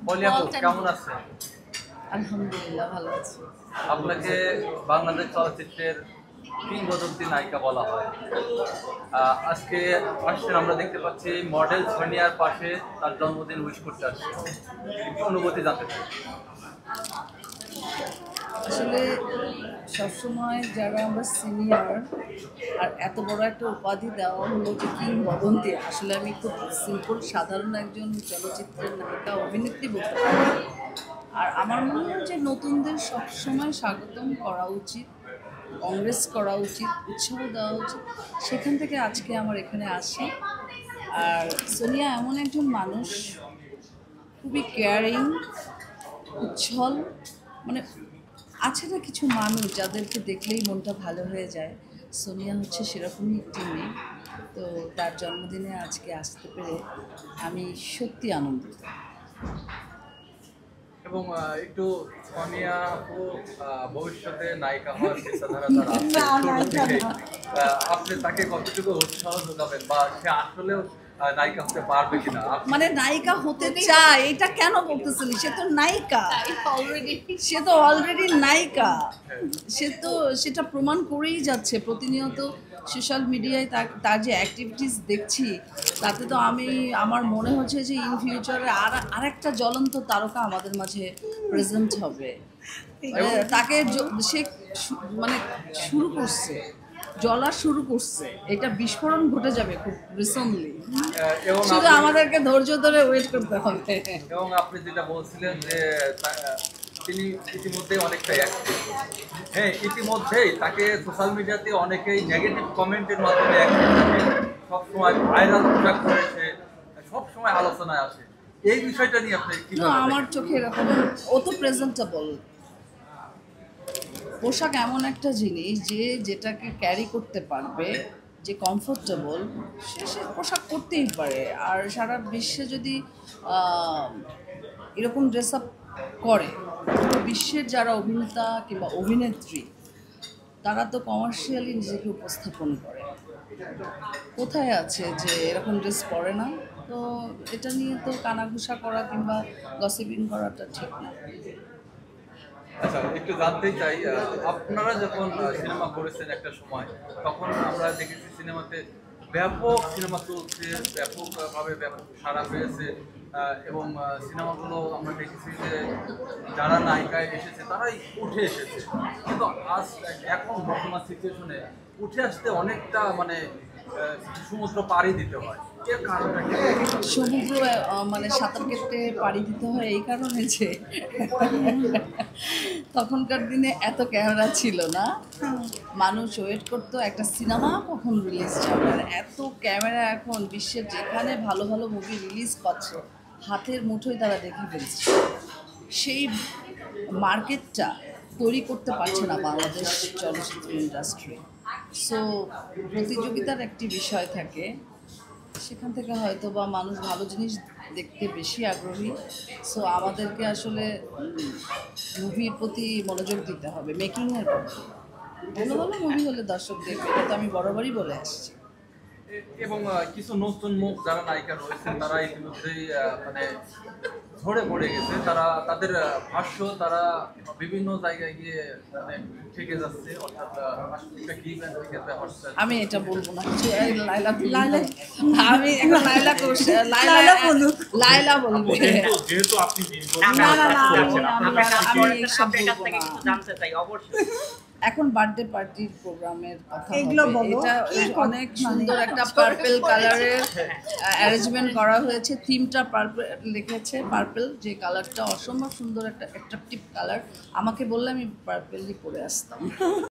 পলি আপু কেমন আছেন? আলহামদুলিল্লাহ ভালো আছি। আপনাকে বাংলাদেশ চলচ্চিত্রের কিংবদন্তি নায়িকা বলা হয়। আজকে আসছেন, আমরা দেখতে পাচ্ছি মডেল সোনিয়ার পাশে তার জন্মদিন উইশ করতে আসছে। কি অনুভূতি জানতে চাই। আসলে সবসময় যারা আমরা সিনিয়র আর এত বড় একটা উপাধি দেওয়া হলো যে কিংবদন্তি, আসলে আমি খুব সিম্পল সাধারণ একজন চলচ্চিত্রের নায়িকা অভিনেত্রী বলতে পারি। আর আমার মনে হয় যে নতুনদের সবসময় স্বাগতম করা উচিত, কংগ্রেস করা উচিত, উৎসাহ দেওয়া উচিত। সেখান থেকে আজকে আমার এখানে আসি। আর সোনিয়া এমন একজন মানুষ, খুবই কেয়ারিং, উচ্ছল, মানে আছে না কিছু মানুষ যাদেরকে দেখলেই মনটা ভালো হয়ে যায়। সোনিয়া হচ্ছে সেরকমই একটি মেয়ে। তো তার জন্মদিনে আজকে আসতে পেরে আমি সত্যি আনন্দিত। এবং একটু সোনিয়া আপু ভবিষ্যতে নায়িকা হওয়ার চিন্তাধারা তার আছে না, ছোট নায়িকা থেকেই। না। আপনি তাকে কতটুকু উৎসাহ যোগাবেন বা সে আসলেও নায়িকা হতে পারবে কিনা? মানে নায়িকা হতে চায় এটা কেন বলতেছিলি? সে তো নায়িকা, সে তো অলরেডি নায়িকা। সে তো সেটা প্রমাণ করেই যাচ্ছে প্রতিনিয়ত। সোশ্যাল মিডিয়ায় তার যে অ্যাক্টিভিটিস দেখছি, তাতে তো আমার মনে হচ্ছে যে ইন ফিউচারে আরেকটা জ্বলন্ত তারকা আমাদের মাঝে প্রেজেন্ট হবে। তাকে সে মানে শুরু করছে, জ্বলা শুরু করছে, এটা বিস্ফোরণ ঘটে যাবে খুব রিসেন্টলি। এবং শুধু আমাদেরকে ধৈর্য ধরে ওয়েট করতে হবে। এবং আপনি যেটা বলছিলেন যে তিনি ইতিমধ্যেই অনেকটা অ্যাক্টিভ। হ্যাঁ, ইতিমধ্যেই তাকে সোশ্যাল মিডিয়াতে অনেকেই নেগেটিভ কমেন্টের মাধ্যমে অ্যাক্টিভ থাকে, সবসময় ভাইরাল পোশাক করেছে, সবসময় আলোচনায় আসে। এই বিষয়টা নিয়ে আপনি কি না, আমার চোখে এরকম, ও তো প্রেজেন্টেবল। পোশাক এমন একটা জিনিস যে যেটাকে ক্যারি করতে পারবে, যে কমফোর্টেবল, সে পোশাক করতেই পারে। আর সারা বিশ্বে যদি আহ, এরকম ড্রেস আপ করে, বিশ্বের যারা অভিনেতা কিংবা অভিনেত্রী, তারা তো কমার্শিয়ালি নিজেকে উপস্থাপন করে। কোথায় আছে যে এরকম ড্রেস পরে না? তো এটা নিয়ে তো কানাঘুষা করা কিংবা গসিপিং করাটা ঠিক না। আচ্ছা, একটু জানতেই চাই, আপনারা যখন সিনেমা করেছেন একটা সময়, তখন আমরা দেখেছি সিনেমাতে ব্যাপক সিনেমা চলছে, ব্যাপকভাবে ব্যাপক সাড়া পেয়েছে। এবং সিনেমাগুলো আমরা দেখেছি যে যারা নায়িকায় এসেছে তারাই উঠে এসেছে। কিন্তু আজ এখন বর্তমান সিচুয়েশনে উঠে আসতে অনেকটা মানে সমুদ্র পাড়ি দিতে হয়। এর কারণটা কি? সমুদ্র মানে সাঁতার কেটে পাড়ি দিতে হয় এই কারণে যে তখনকার দিনে এত ক্যামেরা ছিল না। মানুষ ওয়েট করতো একটা সিনেমা কখন রিলিজ যাবে। আর এত ক্যামেরা এখন বিশ্বের যেখানে ভালো ভালো মুভি রিলিজ পাচ্ছে, হাতের মুঠোয় তারা দেখে ফেলছে। সেই মার্কেটটা তৈরি করতে পারছে না বাংলাদেশ চলচ্চিত্র ইন্ডাস্ট্রি। সো প্রতিযোগিতার একটি বিষয় থাকে, সেখান থেকে হয়তো বা মানুষ ভালো জিনিস দেখতে বেশি আগ্রহী। সো আমাদেরকে আসলে মুভির প্রতি মনোযোগ দিতে হবে, মেকিংয়ের প্রতি। ভালো ভালো মুভি হলে দর্শক দেখবে, এটা তো আমি বরাবরই বলে আসছি। এবং কিছু নতুন মুখ যারা নায়িকা রয়েছেন তারা ইতিমধ্যেই মানে ঝরে পড়ে গেছে। তারা তাদের ভাষ্য তারা বিভিন্ন জায়গায় গিয়ে মানে থেকে যাচ্ছে, অর্থাৎ একটা গিভ অ্যান্ড টেকের ব্যাপারটা। আমি এটা বলবো না কিছু। এই লাইলা লাইলা, আমি এখন লাইলা করছি, লাইলা বলবে। যেহেতু আপনি না না না, আমি আমি এইসব আপনার কাছ বলবো থেকে না। কিছু জানতে চাই অবশ্যই। এখন বার্থডে পার্টির প্রোগ্রামের কথা এগুলো হবে। বলো। এটা অনেক সুন্দর একটা পার্পল কালারের অ্যারেঞ্জমেন্ট করা হয়েছে। থিমটা পার্পল লিখেছে, পার্পল যে কালারটা অসম্ভব সুন্দর একটা অ্যাট্রাকটিভ কালার। আমাকে বললে আমি পার্পলই পরে আসতাম।